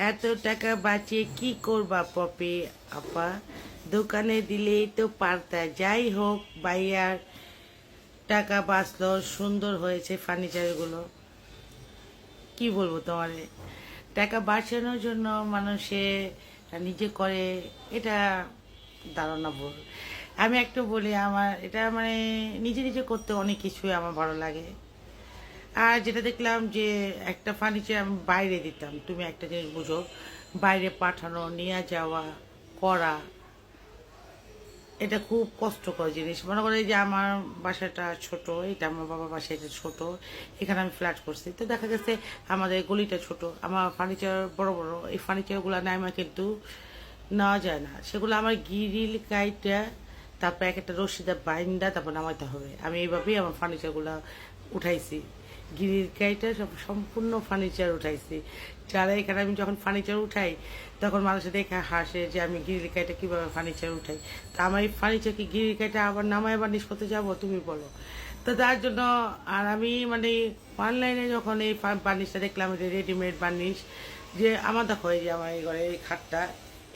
এত টাকা বাঁচিয়ে কি করবা পপি আপা? দোকানে দিলেই তো পারতা। যাই হোক, ভাইয়ার টাকা বাঁচলো, সুন্দর হয়েছে ফার্নিচারগুলো। কি বলবো তোমারে, টাকা বাঁচানোর জন্য মানুষে নিজে করে, এটা ধারণা ভুল। আমি একটু বলি, আমার এটা মানে নিজে নিজে করতে অনেক কিছুই আমার ভালো লাগে। আর যেটা দেখলাম যে একটা ফার্নিচার আমি বাইরে দিতাম, তুমি একটা জিনিস বুঝো, বাইরে পাঠানো, নিয়ে যাওয়া, করা, এটা খুব কষ্টকর জিনিস। মনে করে যে আমার বাসাটা ছোট, এটা আমার বাবার বাসা, এটা ছোট, এখানে আমি ফ্ল্যাট করছি, তো দেখা গেছে আমাদের গলিটা ছোট, আমার ফার্নিচার বড় বড়, এই ফার্নিচারগুলো নাইমা কিন্তু নেওয়া যায় না, সেগুলো আমার গিরিল কাইটা তারপর এক একটা রশিদা বাইন্দা তারপর নামাইতে হবে। আমি এইভাবেই আমার ফার্নিচারগুলো উঠাইছি, গিরিল কাইটা সব সম্পূর্ণ ফার্নিচার উঠাইছি। যারা এখানে আমি যখন ফার্নিচার উঠাই তখন মানুষের দেখে হাসে যে আমি গিরিল কাইটা কীভাবে ফার্নিচার উঠাই। তা আমার এই ফার্নিচার কি গিরিল কাইটা আবার নামায় আবার নিষ্পত্তি যাবো, তুমি বলো? তো তার জন্য, আর আমি মানে অনলাইনে যখন এই বার্নিশটা দেখলাম, রেডিমেড বার্নিশ, যে আমার দেখো এই যে আমার এই ঘরে এই খাটটা,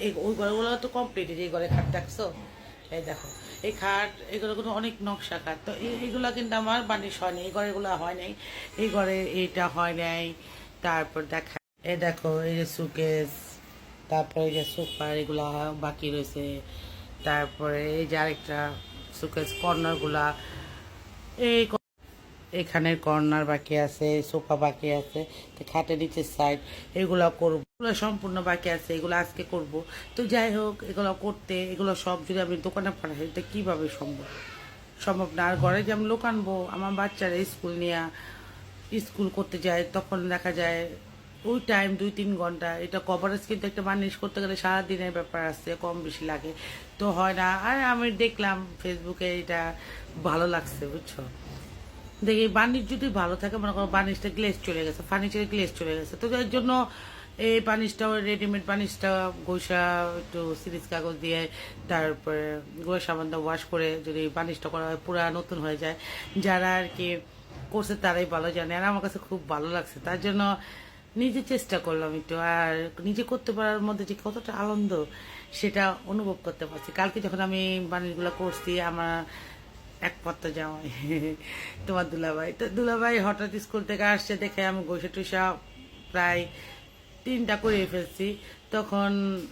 এই ওই ঘরগুলো তো কমপ্লিট, এই ঘরে খাট দেখছো, এই দেখো এই খাট, এগুলো কিন্তু অনেক নকশা খাট, তো এইগুলো কিন্তু আমার বার্নিশ হয়নি, এই ঘরেগুলো হয় নাই, এই ঘরে এইটা হয় নাই। তারপর দেখা, এই দেখো এই যে সুকেস, তারপরে এই যে সোফার এগুলা বাকি রয়েছে, তারপরে এই যে আরেকটা সুকেস কর্নারগুলা, এই এখানের কর্নার বাকি আছে, সোফা বাকি আছে, তো খাটের নিচের সাইড এগুলো করবো, এগুলো সম্পূর্ণ বাকি আছে, এগুলো আজকে করব। তো যাই হোক, এগুলো করতে, এগুলো সব যদি আমি দোকানে পাঠাই তো কীভাবে সম্ভব? সম্ভব না। আর ঘরে যে আমি লোক আনবো, আমার বাচ্চারা স্কুল নিয়ে স্কুল করতে যায়, তখন দেখা যায় ওই টাইম 2-3 ঘন্টা, এটা কভারেজ কিন্তু একটা বার্নিশ করতে গেলে সারাদিনের ব্যাপার আছে, কম বেশি লাগে, তো হয় না। আর আমি দেখলাম ফেসবুকে, এটা ভালো লাগছে বুঝছো, দেখি বার্নিশ যদি ভালো থাকে, মনে করো বার্নিশটা গ্লেজ চলে গেছে, ফার্নিচারে গ্লেজ চলে গেছে, তো এর জন্য এই বার্নিশটাও, রেডিমেড বার্নিশটা ঘষা, একটু সিরিজ কাগজ দিয়ে, তারপরে গোয়া সাবান দিয়ে ওয়াশ করে যদি বার্নিশটা করা হয়, পুরা নতুন হয়ে যায়। যারা আর কি করছে তারাই ভালো জানে, আর আমার কাছে খুব ভালো লাগছে, তার জন্য নিজে চেষ্টা করলাম একটু। আর নিজে করতে পারার মধ্যে যে কতটা আনন্দ, সেটা অনুভব করতে পারছি। কালকে যখন আমি বার্নিশগুলো করছি, আমার একমাত্র জামাই তোমার দুলাভাই, তো দুলাভাই হঠাৎ স্কুল থেকে আসছে, দেখে আমি ঘষে টুসা প্রায় 3টা করে ফেলছি। তখন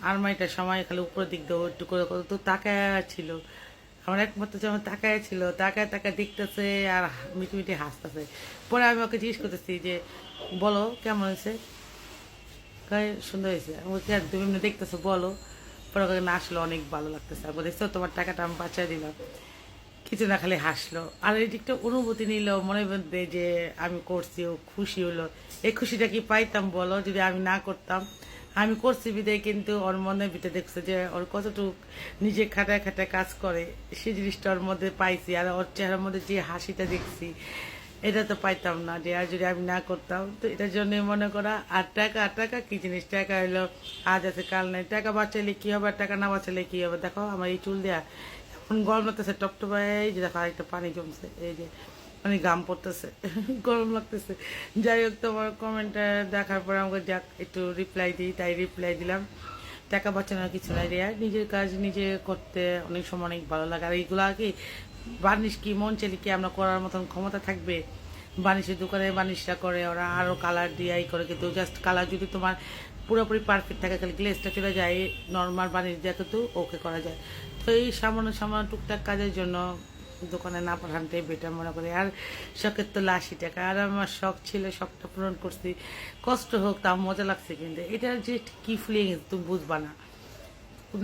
আলমারিটা সময় খালি উপরের দিক দিয়ে একটু করে তো তাকায় ছিল, আমার একমাত্র জামাই তাকায় ছিল, তাকায় তাকায় দেখতেছে আর মিটি মিটি হাসতেছে। পরে আমি ওকে জিজ্ঞেস করতেছি যে বলো কেমন হয়েছে, সুন্দর হয়েছে। আমি বলছি আর তুমি এমনি দেখতেছো বলো। পরে ওকে না, আসলে অনেক ভালো লাগতেছে। আমি দেখছো তোমার টাকাটা আমি বাঁচাই দিলাম, কিছু না, খালি হাসলো। আর এই দিকটা অনুভূতি নিল মনের মধ্যে যে আমি করছি, ও খুশি হলো। এই খুশিটা কি পাইতাম বলো যদি আমি না করতাম? আমি করছি বিদায়, কিন্তু ওর মনের ভিতরে দেখছে যে ওর কতটুক নিজে খাটায় খাটায় কাজ করে, সেই জিনিসটা ওর মধ্যে পাইছি। আর ওর চেহারার মধ্যে যে হাসিটা দেখছি, এটা তো পাইতাম না যে আর যদি আমি না করতাম। তো এটার জন্য মনে করা, আর টাকা, আর টাকা কি জিনিস, টাকা হলো আজ আছে কাল নেই, টাকা বাঁচালে কি হবে আর টাকা না বাঁচালে কি হবে। দেখো আমার এই চুল দেয়া এখন গরম লাগতেছে, টপটপায়, এই যে দেখো আরেকটা পানি জমছে, এই যে মানে গাম পড়তেছে গরম লাগতেছে। যাই হোক, তোমার কমেন্টটা দেখার পর আমাকে যাক একটু রিপ্লাই দিই, তাই রিপ্লাই দিলাম। টাকা বাঁচানোর কিছু নাই রে, নিজের কাজ নিজে করতে অনেক সময় অনেক ভালো লাগে। আর এইগুলো কি বার্নিশ কি মন চাইলে কি আমরা করার মতন ক্ষমতা থাকবে? বার্নিশের দোকানে বার্নিশটা করে ওরা, আরও কালার দিয়ে করে, কিন্তু জাস্ট কালার যদি তোমার পুরোপুরি পারফেক্ট থাকে, খালি গ্লেসটা চলে যায়, নর্মাল বার্নিশ দিয়ে কিন্তু ওকে করা যায়। তো এই সামান্য সামান্য টুকটাক কাজের জন্য দোকানে না পাঠানটাই বেটার মনে করি। আর শখের তো 80 টাকা, আর আমার শখ ছিল, শখটা পূরণ করছি, কষ্ট হোক তাও মজা লাগছে। কিন্তু এটার যে কি ফিলিংস তুমি বুঝবা না,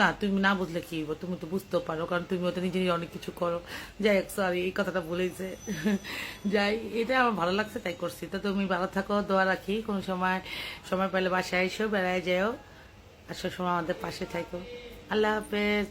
না তুমি না বুঝলে কি হইব, তুমি তো বুঝতেও পারো, কারণ তুমিও তো নিজে নিজে অনেক কিছু করো। যাই হোক, সরি এই কথাটা বলেছে যাই, এটা আমার ভালো লাগছে তাই করছি। তো তুমি ভালো থাকো, দোয়া রাখি, কোনো সময় সময় পেলে বাসায় এসো, বেড়ায় যাও, আর সব সময় আমাদের পাশে থাকো। আল্লাহ হাফেজ।